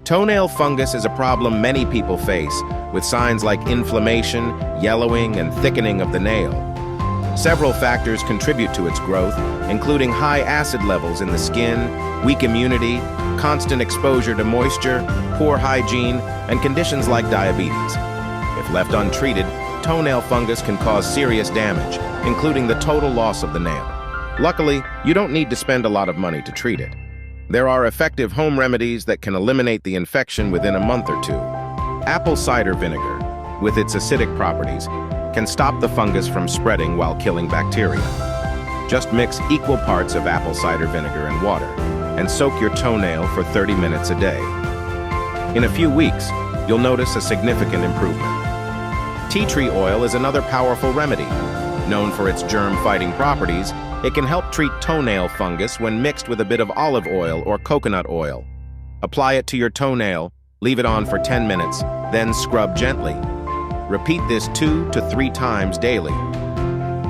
Toenail fungus is a problem many people face, with signs like inflammation, yellowing, and thickening of the nail. Several factors contribute to its growth, including high acid levels in the skin, weak immunity, constant exposure to moisture, poor hygiene, and conditions like diabetes. If left untreated, toenail fungus can cause serious damage, including the total loss of the nail. Luckily, you don't need to spend a lot of money to treat it. There are effective home remedies that can eliminate the infection within a month or two. Apple cider vinegar, with its acidic properties, can stop the fungus from spreading while killing bacteria. Just mix equal parts of apple cider vinegar and water, and soak your toenail for 30 minutes a day. In a few weeks, you'll notice a significant improvement. Tea tree oil is another powerful remedy. Known for its germ-fighting properties, it can help treat toenail fungus when mixed with a bit of olive oil or coconut oil. Apply it to your toenail, leave it on for 10 minutes, then scrub gently. Repeat this 2 to 3 times daily.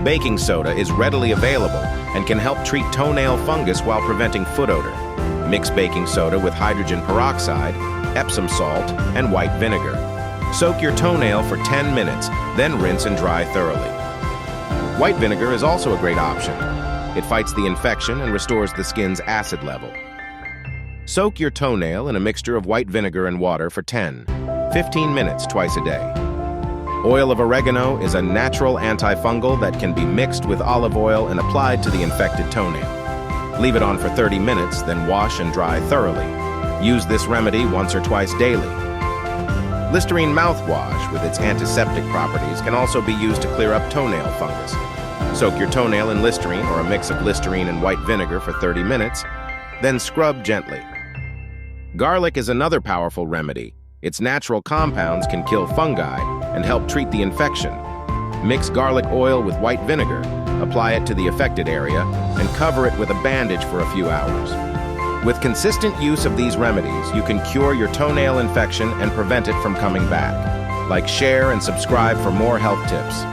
Baking soda is readily available and can help treat toenail fungus while preventing foot odor. Mix baking soda with hydrogen peroxide, Epsom salt, and white vinegar. Soak your toenail for 10 minutes, then rinse and dry thoroughly. White vinegar is also a great option. It fights the infection and restores the skin's acid level. Soak your toenail in a mixture of white vinegar and water for 10-15 minutes twice a day. Oil of oregano is a natural antifungal that can be mixed with olive oil and applied to the infected toenail. Leave it on for 30 minutes, then wash and dry thoroughly. Use this remedy once or twice daily. Listerine mouthwash, with its antiseptic properties, can also be used to clear up toenail fungus. Soak your toenail in Listerine or a mix of Listerine and white vinegar for 30 minutes, then scrub gently. Garlic is another powerful remedy. Its natural compounds can kill fungi and help treat the infection. Mix garlic oil with white vinegar, apply it to the affected area, and cover it with a bandage for a few hours. With consistent use of these remedies, you can cure your toenail infection and prevent it from coming back. Like, share, and subscribe for more health tips.